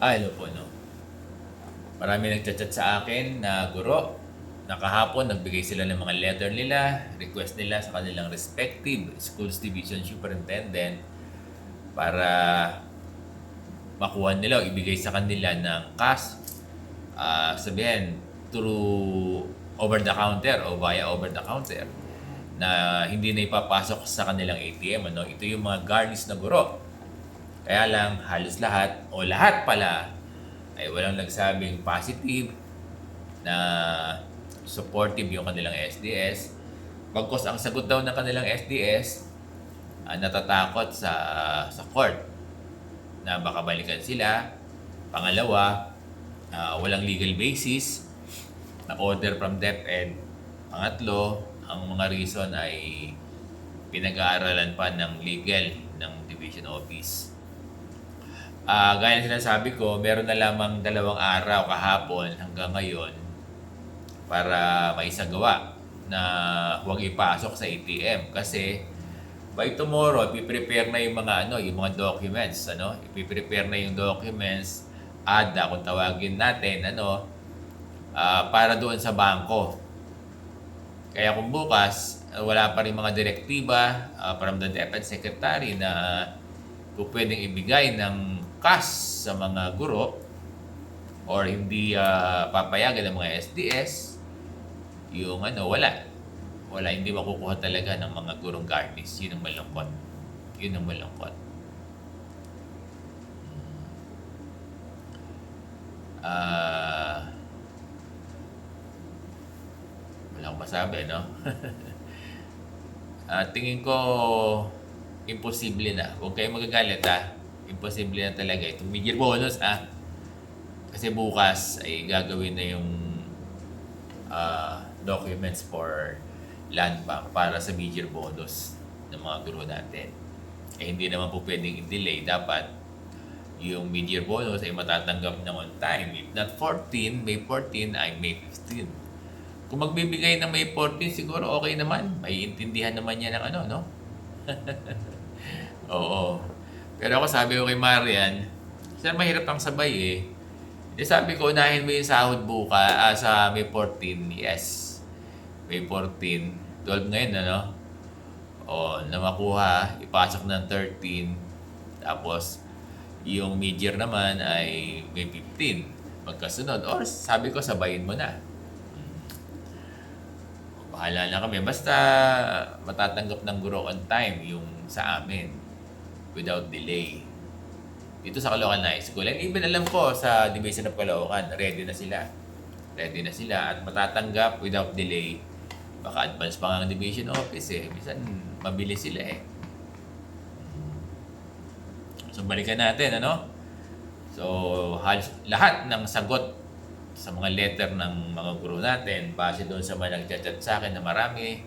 Hello po, no. Marami nagchat-chat sa akin na guro na kahapon nagbigay sila ng mga letter nila, request nila sa kanilang respective schools division superintendent para makuha nila o ibigay sa kanila ng cash, sabihin through over the counter o via over the counter na hindi na ipapasok sa kanilang ATM. Ano? Ito yung mga garnish na guro. Kaya lang, halos lahat o lahat pala ay walang nagsabing positive na supportive yung kanilang SDS. Pagkos ang sagot daw ng kanilang SDS, natatakot sa court na baka balikan sila. Pangalawa, walang legal basis na order from DepEd. Pangatlo, ang mga reason ay pinag-aaralan pa ng legal ng Division Office. Gaya ng sinasabi ko, meron na lamang 2 araw kahapon hanggang ngayon para maisagawa na huwag ipasok sa ATM kasi by tomorrow ipiprepare na yung mga documents, ipiprepare na yung documents, ADA kung tawagin natin, para doon sa bangko. Kaya kung bukas wala pa rin mga direktiba from the DepEd Secretary na kung pwedeng ibigay ng cash sa mga guro or hindi papayagan ng mga SDS, yung wala, hindi makukuha talaga ng mga gurong garnish. Yun ang malungkot. Yun ang malungkot. Wala akong masabi, no? Tingin ko imposible na. Huwag kayong magagalit, imposible na talaga. Itong mid-year bonus, kasi bukas ay gagawin na yung documents for land bank para sa mid-year bonus ng mga guro natin. Hindi naman po pwedeng i-delay. Dapat yung mid-year bonus ay matatanggap na on time. If not 14, May 14 ay May 15. Kung magbibigay ng May 14, siguro okay naman. May intindihan naman niya ng no? Oo. Pero ako sabi ko kay Marian, sir, mahirap ang sabay sabi ko, unahin mo yung sahod sa May 14. Yes. May 14. 12 ngayon, na makuha, ipasok ng 13. Tapos, yung mid-year naman ay May 15. Magkasunod. Or sabi ko, sabayin mo na. Bahala na kami. Basta matatanggap ng guro on time yung sa amin. Without delay. Dito sa Caloocan High School. And even alam ko sa Division of Caloocan, ready na sila. Ready na sila at matatanggap without delay. Baka advance pa nga ang Division Office Minsan mabilis sila So balikan natin, So halos lahat ng sagot sa mga letter ng mga guro natin, base doon sa mga nag-chat sa akin na marami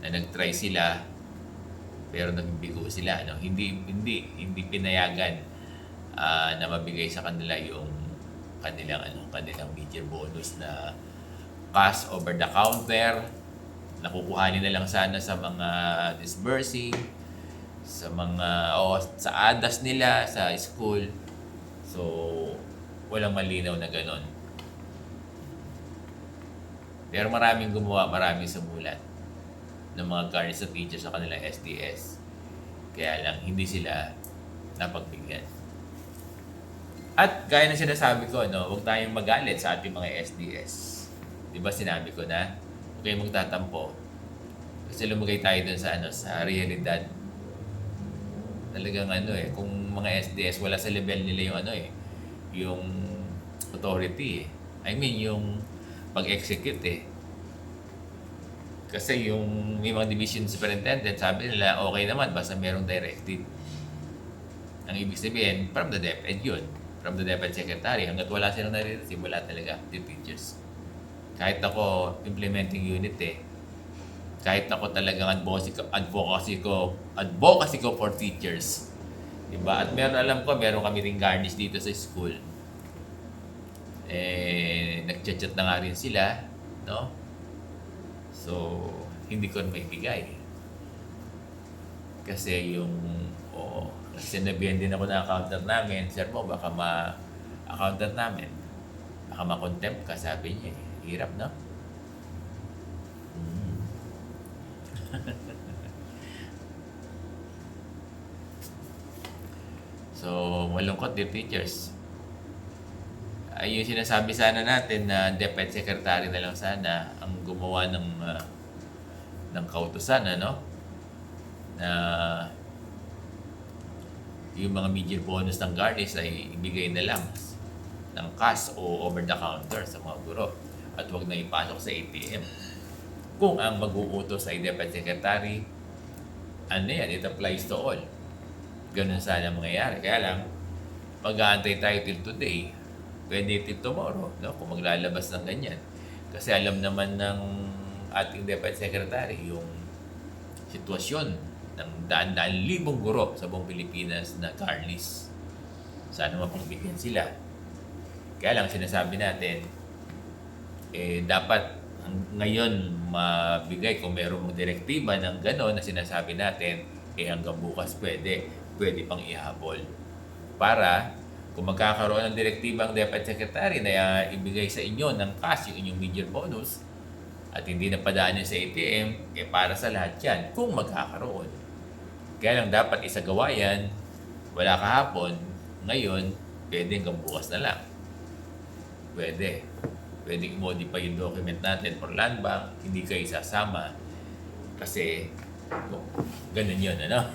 na nag-try sila pero nagbigo sila, hindi pinayagan na mabigay sa kanila yung kanilang mid-year bonus na cash over the counter. Nakukuhanin na lang sana sa mga disbursing, sa sa ADAS nila sa school. So walang malinaw na ganon. Pero maraming gumawa, maraming sumulat ng mga guardians at teachers sa kanilang SDS. Kaya lang hindi sila napagbigyan. At gaya ng sinasabi ko, huwag tayong magalit sa ating mga SDS. Di ba sinabi ko na, huwag kayong magtatampo. Kasi lumagay tayo dun sa realidad. Talagang kung mga SDS, wala sa level nila yung authority I mean, yung pag-execute Kasi yung may mga division superintendent, sabi nila, okay naman, basta merong directive. Ang ibig sabihin, from the DepEd yun. From the DepEd Secretary, hanggat wala silang nare-receive, wala talaga the teachers. Kahit ako, implementing unit kahit ako talagang advocacy ko for teachers. Diba? At alam ko, meron kami ring garnish dito sa school. Nag-chat na nga rin sila, So, hindi ko maibigay. Kasi sinabihan din ako ng accountant namin, sir mo, baka accountant namin. Baka makontempt ka, sabi niya eh. Hirap, no? Mm. So, malungkot, dear teachers. Ay, yung sinasabi sana natin na DepEd Secretary na lang sana ang gumawa ng kautusan, ano? Na yung mga major bonus ng guardians ay ibigay na lang ng cash o over the counter sa mga guro at huwag na ipasok sa ATM. Kung ang mag-uutos ay DepEd Secretary, ano yan, it applies to all. Ganun sana mangyayari. Kaya lang, mag-aantay tayo till today, pwede till tomorrow, no? Kung maglalabas ng ganyan. Kasi alam naman ng ating DepEd Secretary yung sitwasyon ng daan-daan libong guro sa buong Pilipinas na careless. Sana mapagbigyan sila. Kaya lang sinasabi natin, dapat ngayon mabigay kung mayroong direktiba ng gano'n na sinasabi natin, hanggang bukas pwede pang ihabol. Para kung magkakaroon ng direktiba ang DepEd Secretary na ibigay sa inyo ng cash yung inyong major bonus at hindi na padaan sa ATM, para sa lahat yan kung magkakaroon. Kaya lang dapat isagawa yan, wala kahapon, ngayon, pwede hanggang bukas na lang. Pwede i-modify yung document natin for land bank, hindi kayo isasama kasi ganun yun, ano?